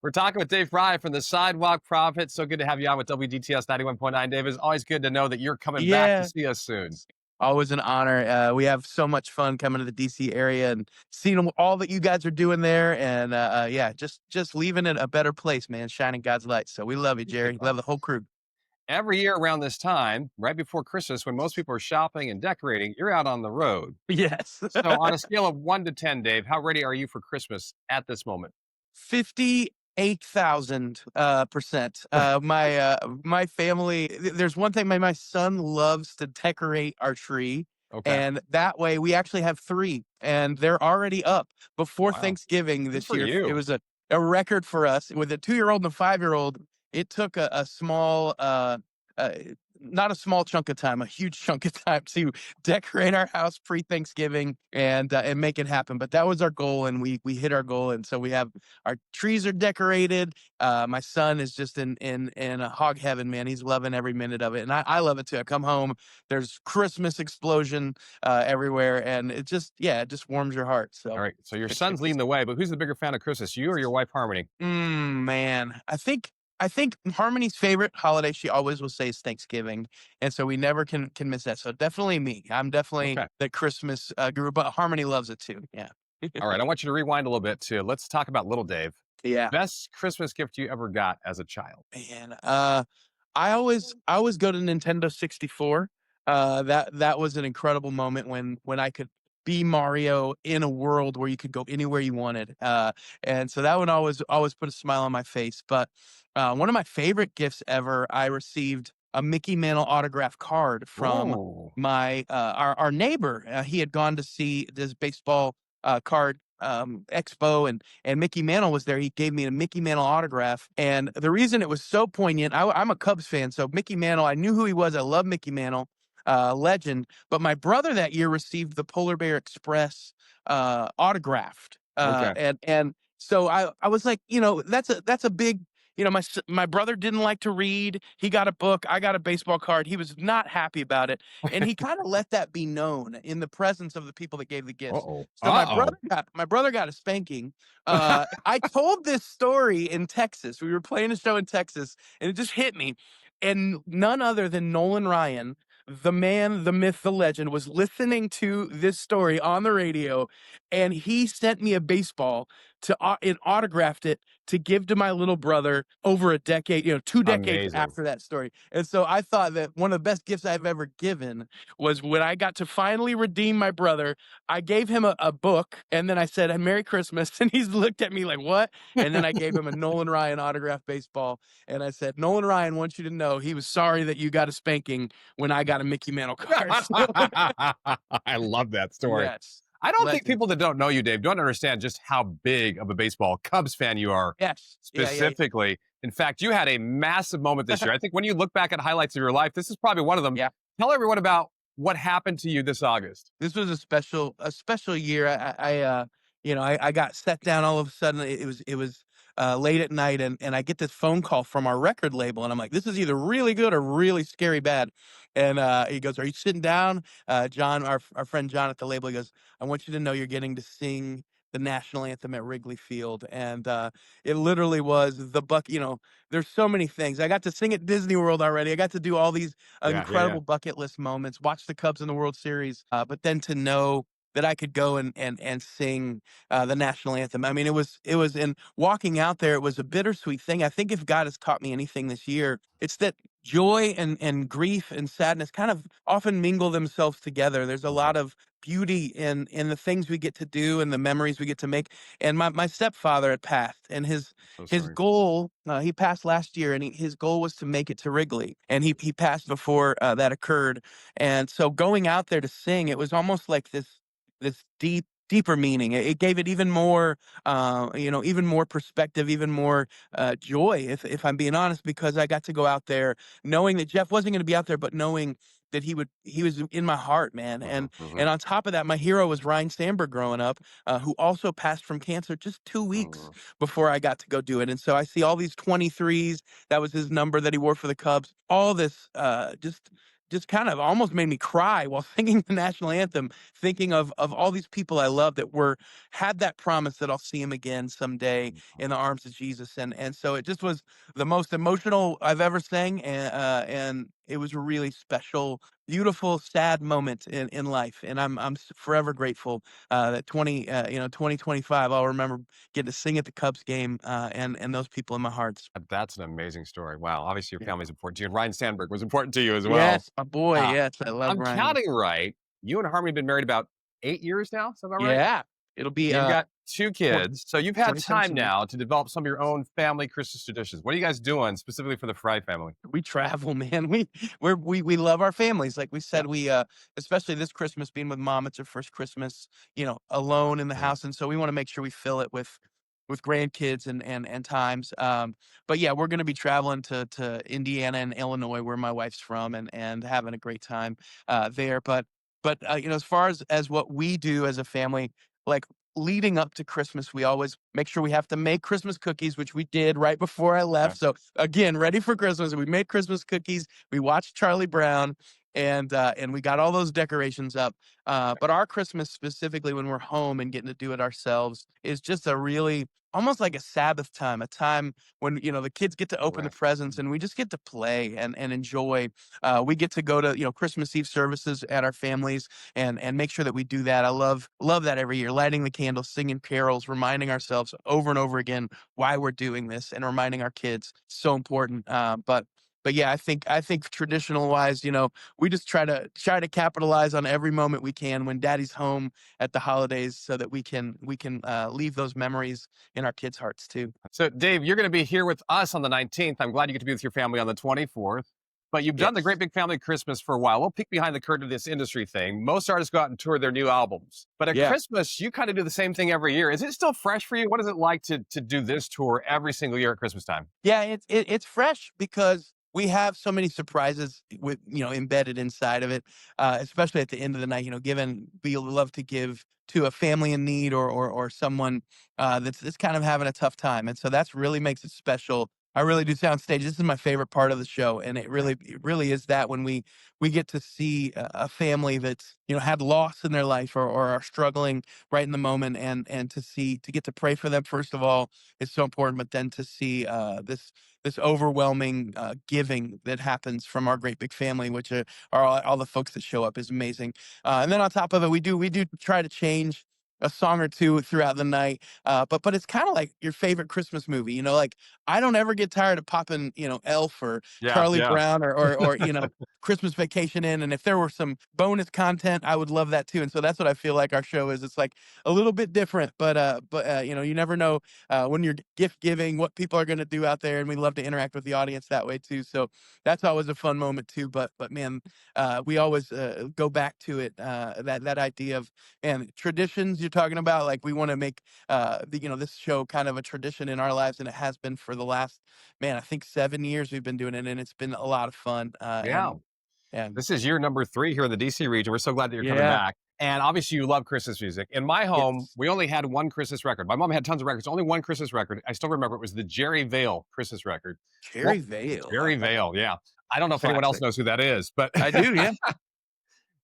We're talking with Dave Frye from the Sidewalk Prophet. So good to have you on with WGTS 91.9. Dave, it's always good to know that you're coming back to Yeah, see us soon. it's always an honor. We have so much fun coming to the DC area and seeing all that you guys are doing there, and yeah, just leaving it a better place, man. Shining God's light. So we love you, Jerry. Love the whole crew. Every year around this time, right before Christmas, when most people are shopping and decorating, you're out on the road. Yes. So, on a scale of 1 to 10, Dave, how ready are you for Christmas at this moment? 58,000 percent. My family. There's one thing. My son loves to decorate our tree, Okay. and that way we actually have three, and they're already up before Wow. Thanksgiving Good this for year. It you. was a record for us with a 2-year-old and a 5-year-old. It took a small uh not a small chunk of time, a huge chunk of time to decorate our house pre-Thanksgiving and make it happen. But that was our goal, and we hit our goal. And so we have our trees are decorated. My son is just in a hog heaven, man. He's loving every minute of it, and I love it too. I come home, there's Christmas explosion everywhere, and it just warms your heart. All So, right. So, your son's leading the way, but who's the bigger fan of Christmas, you or your wife, Harmony? Man, I think Harmony's favorite holiday, she always will say, is Thanksgiving, and so we never can miss that. So definitely me. I'm definitely Okay. the Christmas guru, but Harmony loves it too. Yeah, All right. I want you to rewind a little bit too. Let's talk about little Dave. yeah. Best Christmas gift you ever got as a child? Man, I always go to Nintendo 64. That was an incredible moment when I could be Mario in a world where you could go anywhere you wanted. And so that one always put a smile on my face. But one of my favorite gifts ever, I received a Mickey Mantle autograph card from Oh, my our neighbor. He had gone to see this baseball card expo, and Mickey Mantle was there. He gave me a Mickey Mantle autograph. And the reason it was so poignant, I'm a Cubs fan. So Mickey Mantle, I knew who he was. I love Mickey Mantle, legend. But my brother that year received the Polar Bear Express autographed. okay. And so I was like, that's a big, my brother didn't like to read. He got a book. I got a baseball card. He was not happy about it. And he kind of let that be known in the presence of the people that gave the gifts. Uh-oh. So Uh-oh. my brother got a spanking. I told this story in Texas. We were playing a show in Texas, and it just hit me. And none other than Nolan Ryan, the man, the myth, the legend, was listening to this story on the radio, and he sent me a baseball and autographed it to give to my little brother over a decade, 2 decades Amazing. after that story. And so I thought that one of the best gifts I've ever given was when I got to finally redeem my brother. I gave him a book, and then I said, Merry Christmas. And he's looked at me like, what? And then I gave him a Nolan Ryan autographed baseball. And I said, Nolan Ryan wants you to know he was sorry that you got a spanking when I got a Mickey Mantle card. So, I love that story. yes. I don't think Legend. people that don't know you, Dave, don't understand just how big of a baseball Cubs fan you are Yes. Yeah, yeah, specifically. In fact, you had a massive moment this year. I think when you look back at highlights of your life, this is probably one of them. yeah. Tell everyone about what happened to you this August. This was a special year. I got set down all of a sudden. It was late at night, and I get this phone call from our record label, and I'm like, this is either really good or really scary bad. And he goes, "Are you sitting down?" John, our friend John at the label, he goes, "I want you to know you're getting to sing the national anthem at Wrigley Field." And it literally was the buck. There's so many things. I got to sing at Disney World already. I got to do all these Yeah, yeah, yeah. incredible bucket list moments, watch the Cubs in the World Series, but then to know that I could go and sing the national anthem. I mean, it was in walking out there. It was a bittersweet thing. I think if God has taught me anything this year, it's that joy and grief and sadness kind of often mingle themselves together. There's a Mhm. lot of beauty in the things we get to do and the memories we get to make. And my stepfather had passed, and So his sorry. goal, he passed last year, and his goal was to make it to Wrigley, and he passed before that occurred. And so going out there to sing, it was almost like this deeper meaning. It gave it even more, even more perspective, even more joy, if I'm being honest, because I got to go out there knowing that Jeff wasn't going to be out there, but knowing that he was in my heart, man. Mhm, And mhm, on top of that, my hero was Ryan Sandberg growing up, who also passed from cancer just 2 weeks mhm. before I got to go do it. And so I see all these 23s. That was his number that he wore for the Cubs. All this, just just kind of almost made me cry while singing the national anthem, thinking of all these people I love that were had that promise that I'll see him again someday in the arms of Jesus. And so it just was the most emotional I've ever sang, and it was a really special, beautiful, sad moment in life. And I'm forever grateful that 2025 I'll remember getting to sing at the Cubs game, and those people in my hearts. That's an amazing story. Wow. Obviously, your Yeah. family's important to you, and Ryan Sandberg was important to you as well. Yes, my boy. Uh, Yes, I love I'm Ryan. counting right. You and Harmony have been married about 8 years now. Is that about right? Yeah, it'll be You've got 2 20, kids, so you've had 27 time soon. Yeah. now to develop some of your own family Christmas traditions. What are you guys doing specifically for the Frye family? We travel, man. We love our families. Like we Yeah. said, we especially this Christmas being with mom, it's her first Christmas, alone in the Mm. house. And so we want to make sure we fill it with grandkids and times. But yeah, we're gonna be traveling to Indiana and Illinois, where my wife's from, and having a great time there. But as far as what we do as a family, like leading up to Christmas, we always make sure we have to make Christmas cookies, which we did right before I Okay. left. So again, ready for Christmas. We made Christmas cookies. We watched Charlie Brown, and we got all those decorations up. But our Christmas, specifically when we're home and getting to do it ourselves, is just a really almost like a Sabbath time, a time when the kids get to open the Rest. presents and we just get to play and enjoy. We get to go to Christmas Eve services at our families and make sure that we do that. I love that every year, lighting the candles, singing carols, reminding ourselves over and over again why we're doing this, and reminding our kids. So important. But yeah, I think traditional wise, we just try to capitalize on every moment we can when Daddy's home at the holidays, so that we can leave those memories in our kids' hearts too. So, Dave, you're going to be here with us on the 19th. I'm glad you get to be with your family on the 24th. But you've done the Yes. Great Big Family Christmas for a while. We'll peek behind the curtain of this industry thing. Most artists go out and tour their new albums. But at Yeah. Christmas, you kind of do the same thing every year. Is it still fresh for you? What is it like to do this tour every single year at Christmas time? Yeah, it's fresh because we have so many surprises with embedded inside of it, especially at the end of the night. Given we love to give to a family in need, or someone that's kind of having a tough time, and so that's really makes it special. I really do sound stage. This is my favorite part of the show, and it really is that when we get to see a family that's had loss in their life, or are struggling right in the moment, and to get to pray for them first of all is so important, but then to see this overwhelming giving that happens from our great big family, which are all the folks that show up, is amazing. And then on top of it, we do try to change a song or two throughout the night. But it's kind of like your favorite Christmas movie. Like I don't ever get tired of popping, Elf or Yeah, Charlie yeah. Brown, or Christmas Vacation in. And if there were some bonus content, I would love that too. And so that's what I feel like our show is. It's like a little bit different, but you never know when you're gift giving what people are going to do out there, and we love to interact with the audience that way too. So that's always a fun moment too. But man, we always go back to it. That idea of and traditions you're talking about, like we want to make this show kind of a tradition in our lives, and it has been for the last, man, I think 7 years we've been doing it, and it's been a lot of fun. Yeah. And This is year number 3 here in the DC region. We're so glad that you're coming yeah, back. And obviously, you love Christmas music. In my home, yes, we only had one Christmas record. My mom had tons of records, only one Christmas record. I still remember it was the Jerry Vale Christmas record. Well, Cherry Vale, Jerry Vale, yeah. I don't know if anyone else classic. knows who that is, but I do, yeah.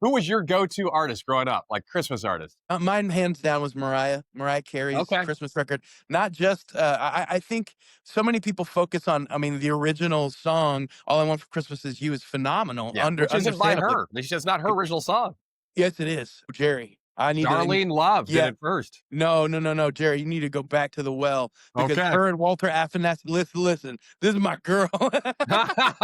who was your go-to artist growing up, like Christmas artist? Mine hands down was Mariah Carey's Okay. Christmas record. Not just, I think so many people focus on, I mean, the original song, All I Want for Christmas Is You, is phenomenal, Yeah, which isn't by understandably. her. It's just not her original song. Yes, it is. Jerry, I need to, Darlene Love did yeah. it first. No, no, no, no, Jerry, you need to go back to the well, because Okay. her and Walter Afanasy, listen, this is my girl.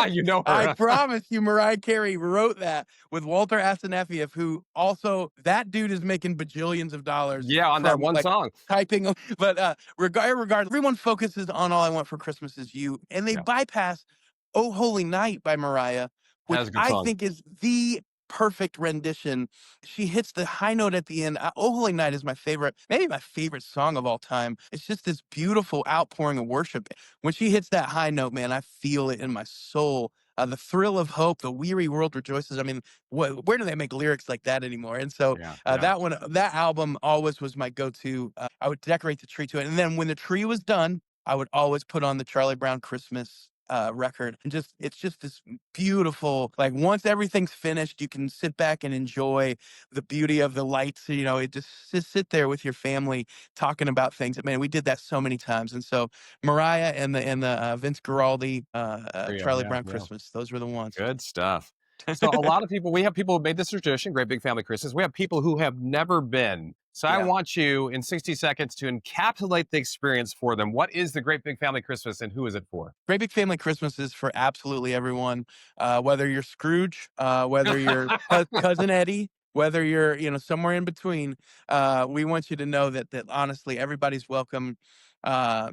You know I her. promise you, Mariah Carey wrote that with Walter Afanasieff, who also that dude is making bajillions of dollars Yeah, on that from one like song. typing. But regardless, everyone focuses on All I Want for Christmas Is You, and they Yeah, bypass Oh Holy Night by Mariah, which that's a good I song. think is the perfect rendition. She hits the high note at the end. Oh Holy Night is my favorite, maybe my favorite song of all time. It's just this beautiful outpouring of worship. When she hits that high note, man, I feel it in my soul. The thrill of hope, the weary world rejoices. I mean, where do they make lyrics like that anymore? And so Yeah, yeah. that album always was my go-to. I would decorate the tree to it, and then when the tree was done, I would always put on the Charlie Brown Christmas record, and just it's just this beautiful. Like once everything's finished, you can sit back and enjoy the beauty of the lights. It just sit there with your family talking about things. Man, we did that so many times, and so Mariah and the Vince Guaraldi Yeah, Charlie yeah, Brown yeah. Christmas. Those were the ones. Good stuff. So a lot of people, we have people who made this tradition, Great Big Family Christmas. We have people who have never been. So I Yeah. want you in 60 seconds to encapsulate the experience for them. What is the Great Big Family Christmas and who is it for? Great Big Family Christmas is for absolutely everyone, whether you're Scrooge, whether you're cousin Eddie, whether you're somewhere in between. We want you to know that honestly everybody's welcome. Uh,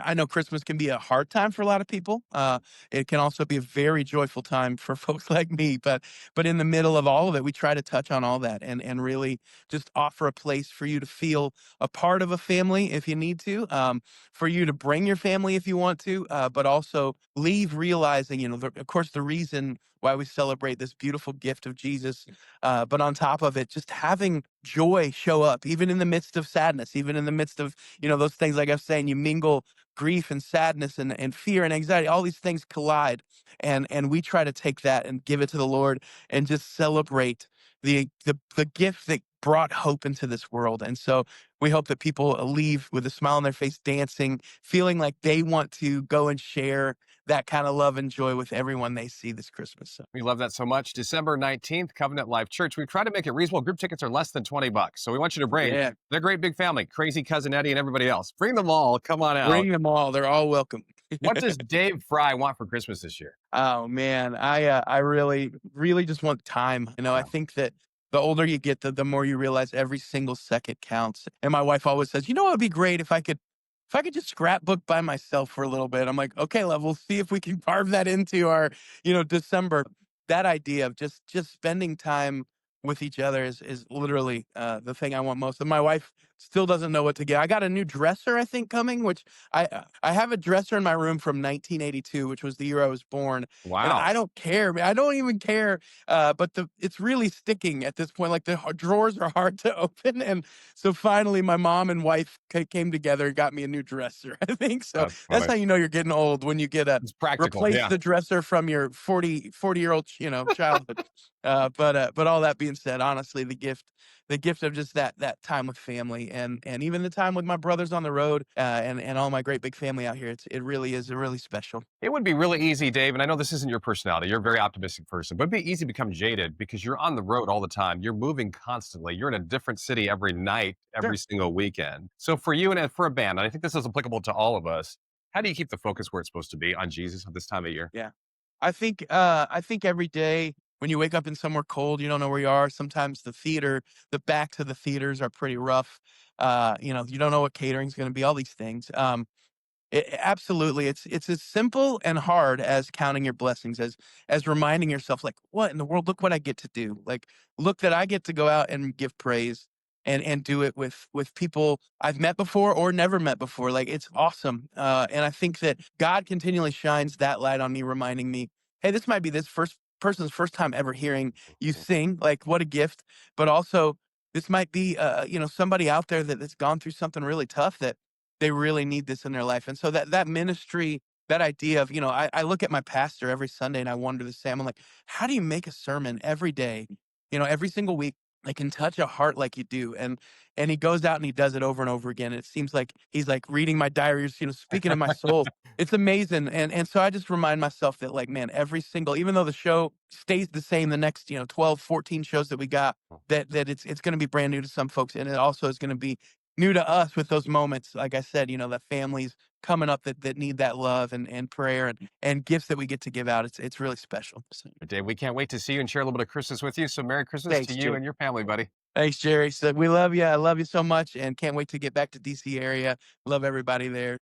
I know Christmas can be a hard time for a lot of people. It can also be a very joyful time for folks like me. But in the middle of all of it, we try to touch on all that and really just offer a place for you to feel a part of a family if you need to. For you to bring your family if you want to, but also leave realizing, of course, the reason why we celebrate this beautiful gift of Jesus. But on top of it, just having joy show up, even in the midst of sadness, even in the midst of, those things like I was saying, you mingle grief and sadness and fear and anxiety, all these things collide. And we try to take that and give it to the Lord and just celebrate the gift that brought hope into this world. And so we hope that people leave with a smile on their face, dancing, feeling like they want to go and share that kind of love and joy with everyone they see this Christmas. So, We love that so much. December 19th, Covenant Life Church. We try to make it reasonable. Group tickets are less than $20. So we want you to bring yeah, the Great Big Family, crazy cousin Eddie and everybody else. Bring them all. Come on out. bring them all. They're all welcome. What does Dave Frye want for Christmas this year? Oh man, I really really just want time. I Yeah. think that the older you get, the more you realize every single second counts. And my wife always says, it would be great if I could just scrapbook by myself for a little bit. I'm like, okay, love, we'll see if we can carve that into our, December. That idea of just spending time with each other is literally the thing I want most. And my wife still doesn't know what to get. I got a new dresser, I think, coming, which I have a dresser in my room from 1982, which was the year I was born. And Wow. I don't care, man. I don't even care. But it's really sticking at this point. Like the drawers are hard to open. And so finally, my mom and wife came together and got me a new dresser, I think. So That's that's funny. how you know you're getting old, when you get a It's practical. replace Yeah. the dresser from your 40-year-old, childhood. But all that being said, honestly, the gift of just that time with family and even the time with my brothers on the road, and all my great big family out here, it really is really special. It would be really easy, Dave, and I know this isn't your personality. You're a very optimistic person, but it'd be easy to become jaded because you're on the road all the time. You're moving constantly. You're in a different city every night, every Sure. single weekend. So for you and for a band, and I think this is applicable to all of us, how do you keep the focus where it's supposed to be on Jesus at this time of year? Yeah. I think every day when you wake up in somewhere cold, you don't know where you are. Sometimes the back to the theaters are pretty rough. You don't know what catering's going to be. All these things. Absolutely, it's as simple and hard as counting your blessings, as reminding yourself, like, what in the world? Look what I get to do. Like, look that I get to go out and give praise and do it with people I've met before or never met before. Like, it's awesome. And I think that God continually shines that light on me, reminding me, hey, this might be this first person's first time ever hearing you sing. Like, what a gift! But also, this might be somebody out there that's gone through something really tough, that they really need this in their life. And so that ministry, that idea of, I look at my pastor every Sunday and I wonder the same. I'm like, how do you make a sermon every day, every single week that can touch a heart like you do? And he goes out and he does it over and over again. It seems like he's like reading my diaries, speaking of my soul. It's amazing. And so I just remind myself that, like, man, every single, even though the show stays the same, the next, 12, 14 shows that we got, that it's going to be brand new to some folks. And it also is going to be new to us with those moments, like I said, the families coming up that need that love and prayer and gifts that we get to give out. It's really special. So, Dave, we can't wait to see you and share a little bit of Christmas with you. So Merry Christmas to thanks, you Jerry. and your family, buddy. Thanks, Jerry. So we love you. I love you so much and can't wait to get back to DC area. Love everybody there.